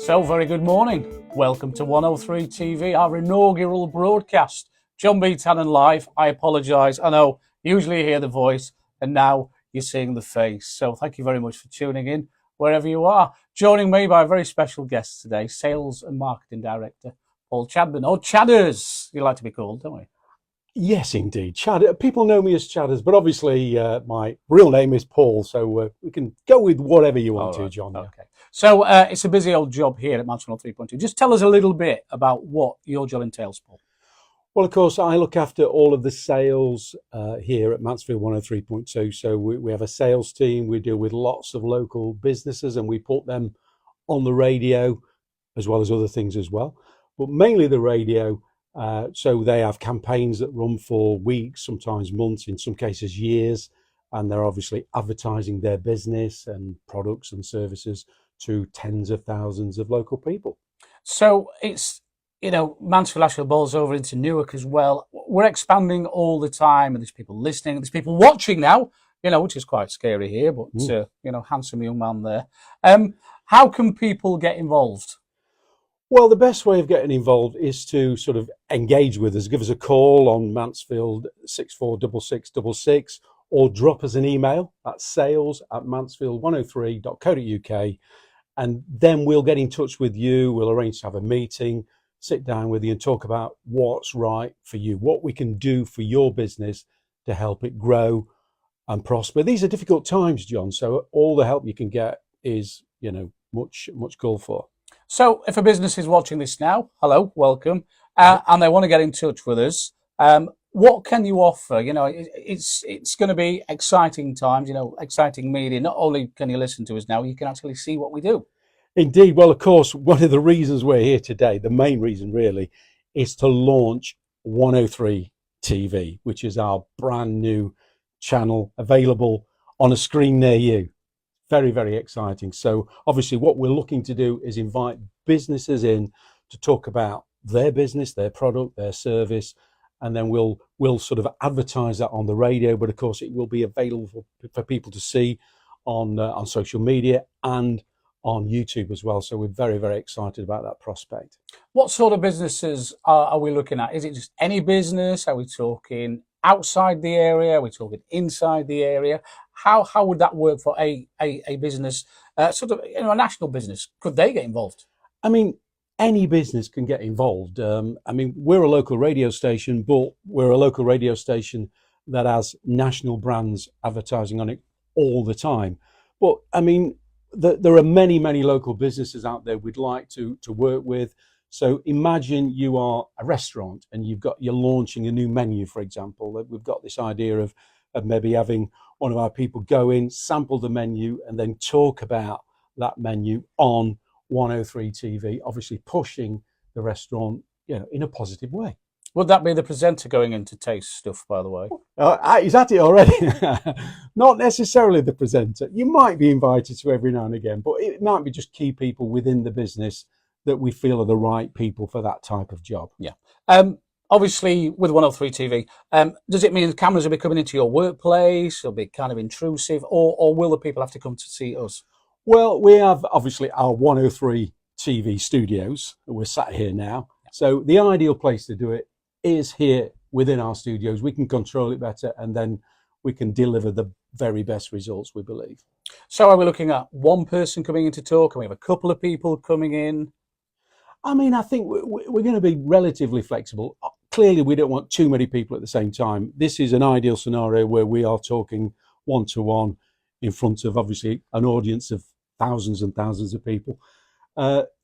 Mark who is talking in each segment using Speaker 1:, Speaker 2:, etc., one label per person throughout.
Speaker 1: So, very good morning. Welcome to 103 TV, our inaugural broadcast. John B Tannen live. I apologise. I know, usually you hear the voice, and now you're seeing the face. So, thank you very much for tuning in, wherever you are. Joining me by a very special guest today, Sales and Marketing Director Paul Chadbourne, or Chadders, you like to be called, don't we?
Speaker 2: Yes, indeed. Chad. People know me as Chadders, but obviously my real name is Paul, so we can go with whatever you want to, John.
Speaker 1: Okay. So it's a busy old job here at Mansfield 3.2. Just tell us a little bit about what your job entails, Paul.
Speaker 2: Well, of course, I look after all of the sales here at Mansfield 103.2. So we have a sales team. We deal with lots of local businesses and we put them on the radio as well as other things as well. But mainly the radio. So they have campaigns that run for weeks, sometimes months, in some cases years, and they're obviously advertising their business and products and services to tens of thousands of local people.
Speaker 1: So it's, Mansfield actually balls over into Newark as well. We're expanding all the time, and there's people listening, there's people watching now, which is quite scary here, but, handsome young man there. How can people get involved?
Speaker 2: Well, the best way of getting involved is to sort of engage with us. Give us a call on Mansfield 646666 or drop us an email at sales@mansfield103.co.uk, and then we'll get in touch with you. We'll arrange to have a meeting, sit down with you and talk about what's right for you, what we can do for your business to help it grow and prosper. These are difficult times, John, so all the help you can get is, much called for.
Speaker 1: So if a business is watching this now, hello, welcome, and they want to get in touch with us, what can you offer? It's going to be exciting times, exciting media. Not only can you listen to us now, you can actually see what we do.
Speaker 2: Indeed. Well, of course, one of the reasons we're here today, the main reason really, is to launch 103 TV, which is our brand new channel available on a screen near you. Very, very exciting. So obviously what we're looking to do is invite businesses in to talk about their business, their product, their service, and then we'll sort of advertise that on the radio, but of course it will be available for people to see on social media and on YouTube as well. So we're very, very excited about that prospect.
Speaker 1: What sort of businesses are we looking at? Is it just any business? Are we talking outside the area? Are we talking inside the area? How would that work for a business, a national business? Could they get involved?
Speaker 2: I mean, any business can get involved. We're a local radio station, but we're a local radio station that has national brands advertising on it all the time. But there are many, many local businesses out there we'd like to work with. So imagine you are a restaurant and you're launching a new menu, for example. We've got this idea of maybe having one of our people go in, sample the menu, and then talk about that menu on 103 TV, obviously pushing the restaurant, in a positive way.
Speaker 1: Would that be the presenter going in to taste stuff, by the way?
Speaker 2: He's at it already. Not necessarily the presenter. You might be invited to every now and again, but it might be just key people within the business that we feel are the right people for that type of job.
Speaker 1: Yeah. Obviously, with 103 TV, does it mean the cameras will be coming into your workplace? It'll be kind of intrusive, or will the people have to come to see us?
Speaker 2: Well, we have obviously our 103 TV studios. We're sat here now. So the ideal place to do it is here within our studios. We can control it better and then we can deliver the very best results, we believe.
Speaker 1: So are we looking at one person coming in to talk? Can we have a couple of people coming in?
Speaker 2: I think we're going to be relatively flexible. Clearly, we don't want too many people at the same time. This is an ideal scenario where we are talking one-to-one in front of, obviously, an audience of thousands and thousands of people.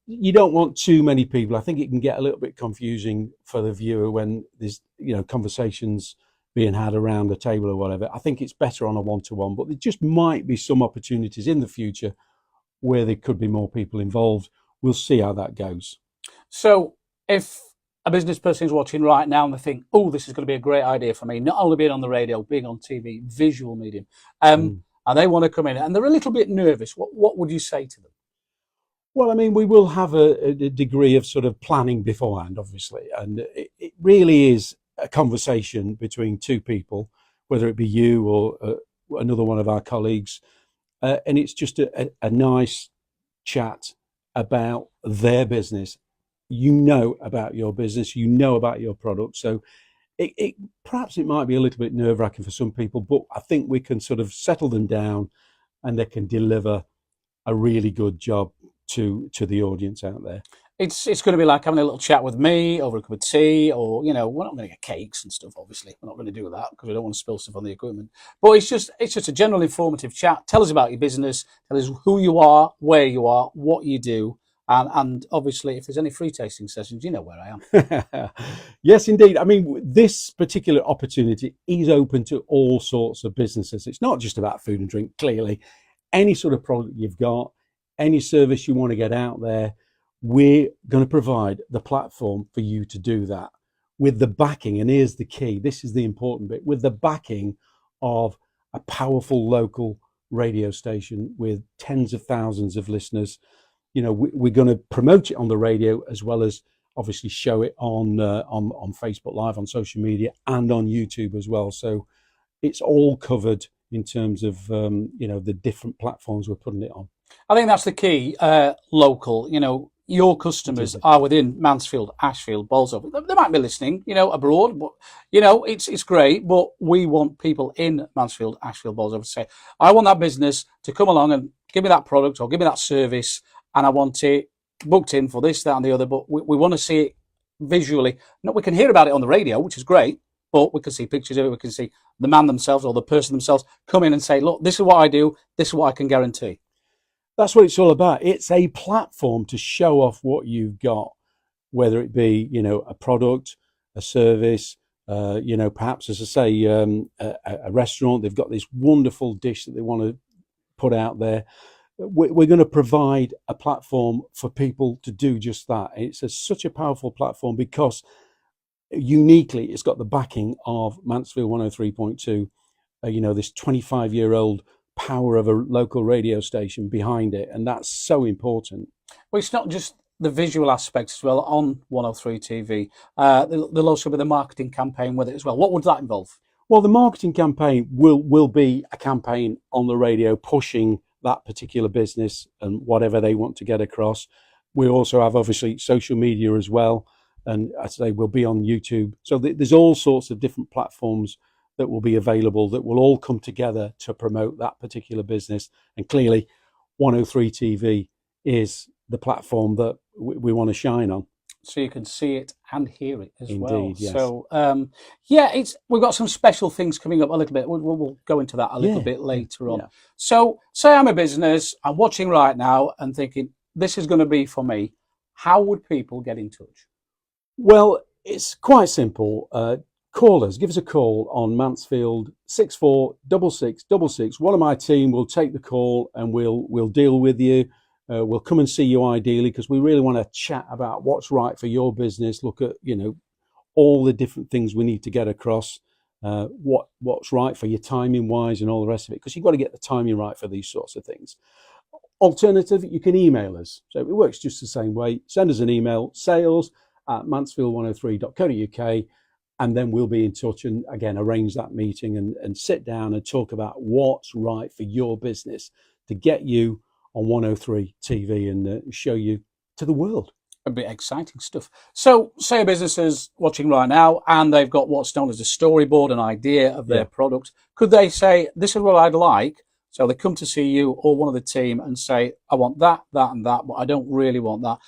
Speaker 2: You don't want too many people. I think it can get a little bit confusing for the viewer when there's, conversations being had around the table or whatever. I think it's better on a one-to-one, but there just might be some opportunities in the future where there could be more people involved. We'll see how that goes.
Speaker 1: So if a business person is watching right now and they think, oh, this is going to be a great idea for me, not only being on the radio, being on TV, visual medium, and they want to come in and they're a little bit nervous, what would you say to them?
Speaker 2: Well, we will have a degree of sort of planning beforehand, obviously, and it really is a conversation between two people, whether it be you or another one of our colleagues, and it's just a nice chat about their business. You know about your business, you know about your product. So perhaps it might be a little bit nerve-wracking for some people, but I think we can sort of settle them down and they can deliver a really good job to the audience out there.
Speaker 1: It's going to be like having a little chat with me over a cup of tea, or we're not going to get cakes and stuff. Obviously, we're not going to do that because we don't want to spill stuff on the equipment. But it's just a general informative chat. Tell us about your business. Tell us who you are, where you are, what you do, and obviously, if there's any free tasting sessions, you know where I
Speaker 2: am. Yes, indeed. I mean, this particular opportunity is open to all sorts of businesses. It's not just about food and drink. Clearly, any sort of product you've got, any service you want to get out there, we're going to provide the platform for you to do that with the backing. And here's the key. This is the important bit. With the backing of a powerful local radio station with tens of thousands of listeners. We're going to promote it on the radio as well as obviously show it on Facebook Live, on social media, and on YouTube as well. So it's all covered in terms of the different platforms we're putting it on.
Speaker 1: I think that's the key. Local, your customers are within Mansfield, Ashfield, Bolsover. They might be listening, abroad, but it's great. But we want people in Mansfield, Ashfield, Bolsover to say, I want that business to come along and give me that product or give me that service, and I want it booked in for this, that, and the other. But we want to see it visually. We can hear about it on the radio, which is great, but we can see pictures of it. We can see the man themselves or the person themselves come in and say, look, this is what I do. This is what I can guarantee.
Speaker 2: That's what it's all about. It's a platform to show off what you've got, whether it be, a product, a service, perhaps, as I say, a restaurant. They've got this wonderful dish that they want to put out there. We're going to provide a platform for people to do just that. It's such a powerful platform because uniquely it's got the backing of Mansfield 103.2, this 25-year-old power of a local radio station behind it, and that's so important.
Speaker 1: Well, it's not just the visual aspects as well on 103 TV. There'll also be the marketing campaign with it as well. What would that involve?
Speaker 2: Well, the marketing campaign will be a campaign on the radio pushing that particular business and whatever they want to get across. We also have obviously social media as well, and as I say, we'll be on YouTube. So there's all sorts of different platforms that will be available that will all come together to promote that particular business. And clearly 103 TV is the platform that we want to shine on.
Speaker 1: So you can see it and hear it as well.
Speaker 2: Indeed, yes.
Speaker 1: So, we've got some special things coming up a little bit. We'll go into that a little bit later on. Yeah. So say I'm a business, I'm watching right now and thinking, this is going to be for me. How would people get in touch?
Speaker 2: Well, it's quite simple. Call us, give us a call on Mansfield 646666. One of my team will take the call and we'll deal with you. We'll come and see you ideally because we really want to chat about what's right for your business. Look at all the different things we need to get across. What's right for your timing wise and all the rest of it, because you've got to get the timing right for these sorts of things. Alternative, you can email us. So it works just the same way. Send us an email, sales@mansfield103.co.uk. And then we'll be in touch and, again, arrange that meeting and sit down and talk about what's right for your business to get you on 103 TV and show you to the world.
Speaker 1: A bit exciting stuff. So, say a business is watching right now and they've got what's known as a storyboard, an idea of their product. Could they say, this is what I'd like? So they come to see you or one of the team and say, I want that, that, and that, but I don't really want that.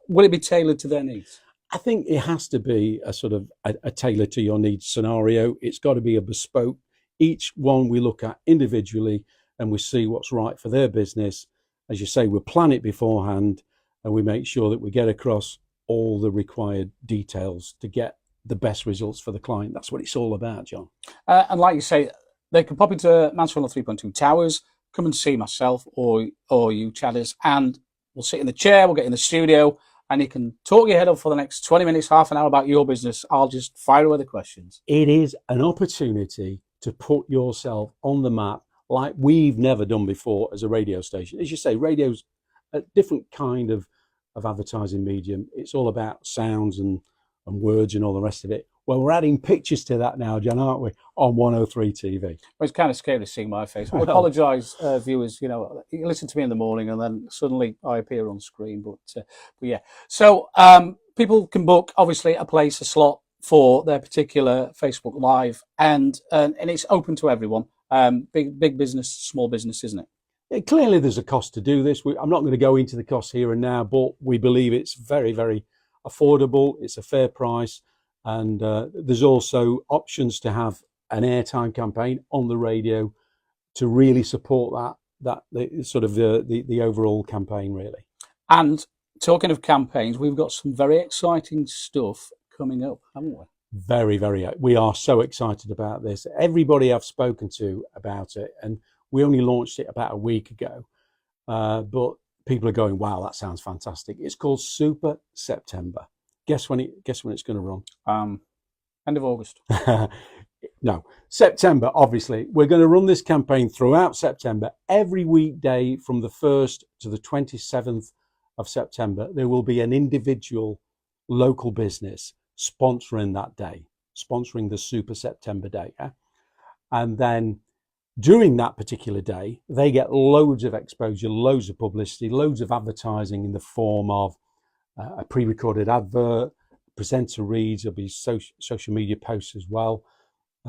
Speaker 1: Will it be tailored to their needs?
Speaker 2: I think it has to be a sort of a tailor to your needs scenario. It's got to be a bespoke. Each one we look at individually and we see what's right for their business. As you say, we plan it beforehand and we make sure that we get across all the required details to get the best results for the client. That's what it's all about, John.
Speaker 1: And like you say, they can pop into Mansfield 3.2 Towers, come and see myself or you, Chadders, and we'll sit in the chair, we'll get in the studio, and you can talk your head up for the next 20 minutes, half an hour about your business. I'll just fire away the questions.
Speaker 2: It is an opportunity to put yourself on the map like we've never done before as a radio station. As you say, radio's a different kind of advertising medium. It's all about sounds and words and all the rest of it. Well, we're adding pictures to that now, John, aren't we? On 103 TV.
Speaker 1: Well, it's kind of scary seeing my face. I
Speaker 2: Well,
Speaker 1: apologise, viewers. You know, you listen to me in the morning and then suddenly I appear on screen. But yeah. So people can book, obviously, a place, a slot for their particular Facebook Live, and it's open to everyone. Big business, small business, isn't it?
Speaker 2: clearly, there's a cost to do this. I'm not going to go into the cost here and now, but we believe it's very, very affordable. It's a fair price, and there's also options to have an airtime campaign on the radio to really support the sort of the overall campaign, really.
Speaker 1: And talking of campaigns, we've got some very exciting stuff coming up, haven't we?
Speaker 2: Very, very. We are so excited about this. Everybody I've spoken to about it, and we only launched it about a week ago, but people are going, "Wow, that sounds fantastic!" It's called Super September. Guess when it's going to run?
Speaker 1: End of August.
Speaker 2: No, September. Obviously, we're going to run this campaign throughout September. Every weekday from the 1st to the 27th of September, there will be an individual local business sponsoring that day, sponsoring the Super September Day. Yeah? And then during that particular day, they get loads of exposure, loads of publicity, loads of advertising in the form of a pre-recorded advert, presenter reads, there'll be social media posts as well.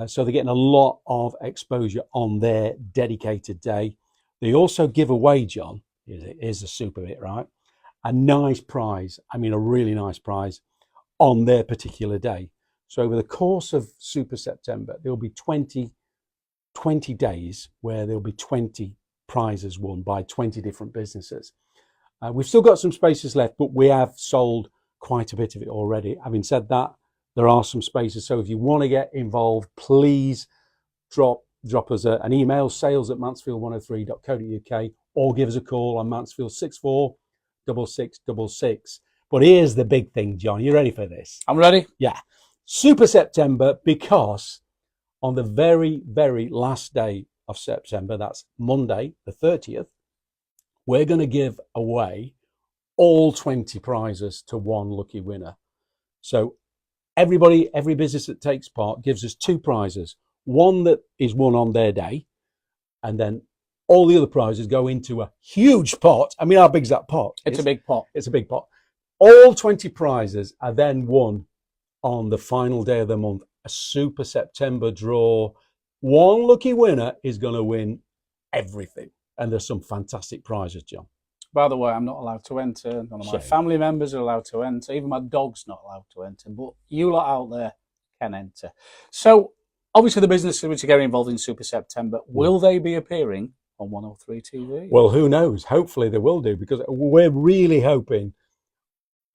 Speaker 2: So they're getting a lot of exposure on their dedicated day. They also give away, John, here's a super bit, right? A nice prize, I mean a really nice prize on their particular day. So over the course of Super September, there'll be 20 days where there'll be 20 prizes won by 20 different businesses. We've still got some spaces left, but we have sold quite a bit of it already. Having said that, there are some spaces. So if you want to get involved, please drop us an email, sales@mansfield103.co.uk, or give us a call on Mansfield 646666. But here's the big thing, John. You ready for this?
Speaker 1: I'm ready.
Speaker 2: Yeah. Super September, because on the very, very last day of September, that's Monday, the 30th, we're going to give away all 20 prizes to one lucky winner. So every business that takes part gives us 2 prizes. One that is won on their day, and then all the other prizes go into a huge pot. I mean, how big is that pot?
Speaker 1: It's a big pot.
Speaker 2: It's a big pot. All 20 prizes are then won on the final day of the month, a Super September draw. One lucky winner is going to win everything. And there's some fantastic prizes, John.
Speaker 1: By the way, I'm not allowed to enter. None of my family members are allowed to enter. Even my dog's not allowed to enter. But you lot out there can enter. So, obviously, the businesses which are getting involved in Super September, will they be appearing on 103 TV?
Speaker 2: Well, who knows? Hopefully they will do, because we're really hoping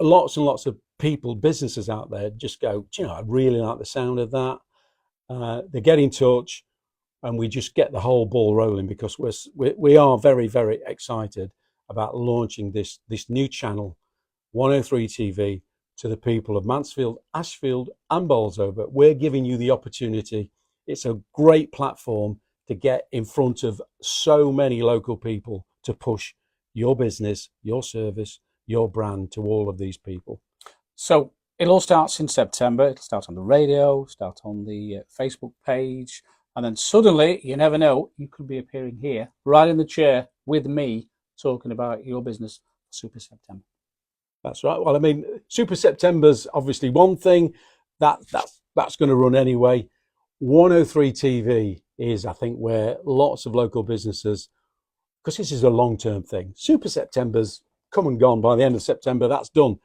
Speaker 2: lots and lots of people, businesses out there just go, "Do you know, I really like the sound of that." They get in touch and we just get the whole ball rolling, because we are very, very excited about launching this new channel, 103 TV, to the people of Mansfield, Ashfield and Bolsover. We're giving you the opportunity. It's a great platform to get in front of so many local people to push your business, your service, your brand to all of these people.
Speaker 1: So it all starts in September. It'll start on the radio, start on the Facebook page, and then suddenly, you never know, you could be appearing here, right in the chair with me, talking about your business, Super September.
Speaker 2: That's right. Well, I mean, Super September's obviously one thing that's going to run anyway. 103 TV is, I think, where lots of local businesses, because this is a long-term thing. Super September's come and gone. By the end of September, that's done.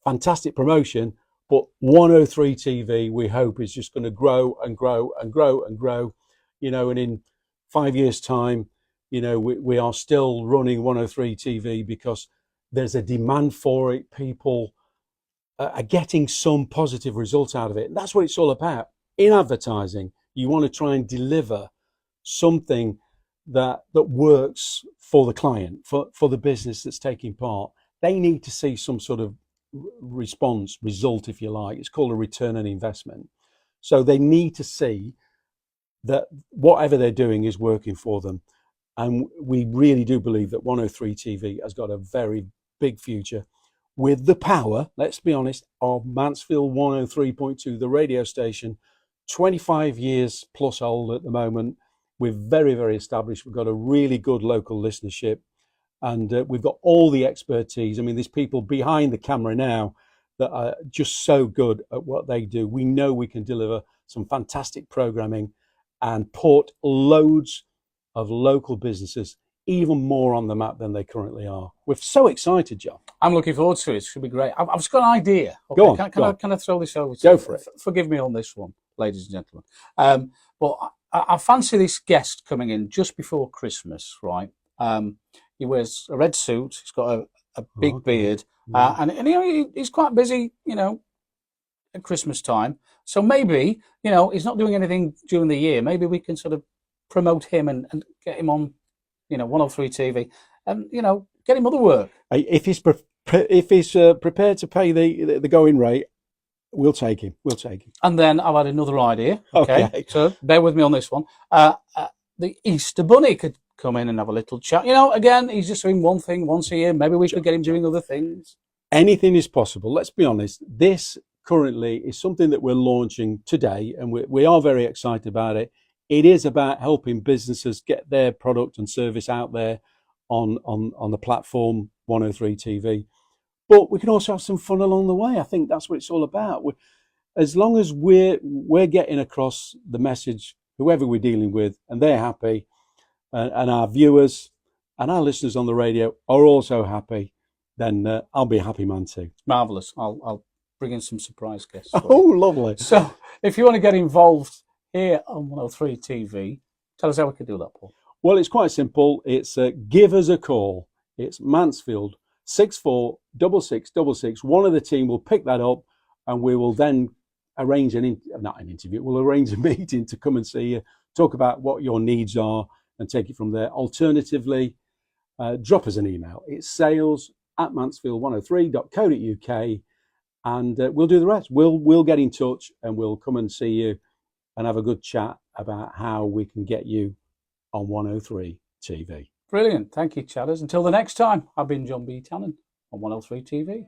Speaker 2: Fantastic promotion, but 103 TV, we hope, is just going to grow and grow and grow and grow. You know, and in 5 years' time, you know, we are still running 103 TV because there's a demand for it. People are getting some positive results out of it. And that's what it's all about. In advertising, you want to try and deliver something that works for the client, for the business that's taking part. They need to see some sort of result, if you like. It's called a return on investment. So they need to see that whatever they're doing is working for them. And we really do believe that 103 TV has got a very big future. with the power, let's be honest, of Mansfield 103.2, the radio station, 25 years plus old at the moment. We're very, very established. We've got a really good local listenership, and we've got all the expertise. I mean, there's people behind the camera now that are just so good at what they do. We know we can deliver some fantastic programming and put loads of local businesses even more on the map than they currently are. We're so excited, John.
Speaker 1: I'm looking forward to it. It should be great. I've just got an idea. Okay,
Speaker 2: Go on.
Speaker 1: Can I throw this over to
Speaker 2: Go
Speaker 1: you?
Speaker 2: for it.
Speaker 1: Forgive me on this one, ladies and gentlemen. But I fancy this guest coming in just before Christmas, right? He wears a red suit. He's got a big beard, and you know, he's quite busy, you know, at Christmas time. So maybe, you know, he's not doing anything during the year. Maybe we can sort of promote him and get him on, you know, 103 TV, and you know, get him other work.
Speaker 2: If he's prepared to pay the going rate, we'll take him. We'll take him.
Speaker 1: And then I've had another idea. Okay. So bear with me on this one. The Easter Bunny could come in and have a little chat. You know, again, he's just doing one thing once a year. Maybe we could get him doing other things.
Speaker 2: Anything is possible. Let's be honest. This currently is something that we're launching today, and we are very excited about it. It is about helping businesses get their product and service out there on the platform 103 TV. But we can also have some fun along the way. I think that's what it's all about. As long as we're getting across the message, whoever we're dealing with, and they're happy, and our viewers and our listeners on the radio are also happy, then I'll be a happy man too.
Speaker 1: Marvellous. I'll bring in some surprise guests.
Speaker 2: Oh, lovely.
Speaker 1: So if you want to get involved here on 103 TV, tell us how we can do that, Paul.
Speaker 2: Well, it's quite simple. It's give us a call. It's Mansfield 646666. One of the team will pick that up, and we will then arrange not an interview. We'll arrange a meeting to come and see you, talk about what your needs are, and take it from there. Alternatively, drop us an email. It's sales@mansfield103.co.uk, and we'll do the rest. We'll get in touch, and we'll come and see you and have a good chat about how we can get you on 103 TV.
Speaker 1: Brilliant. Thank you, chatters. Until the next time, I've been John B Tannen on 103 TV.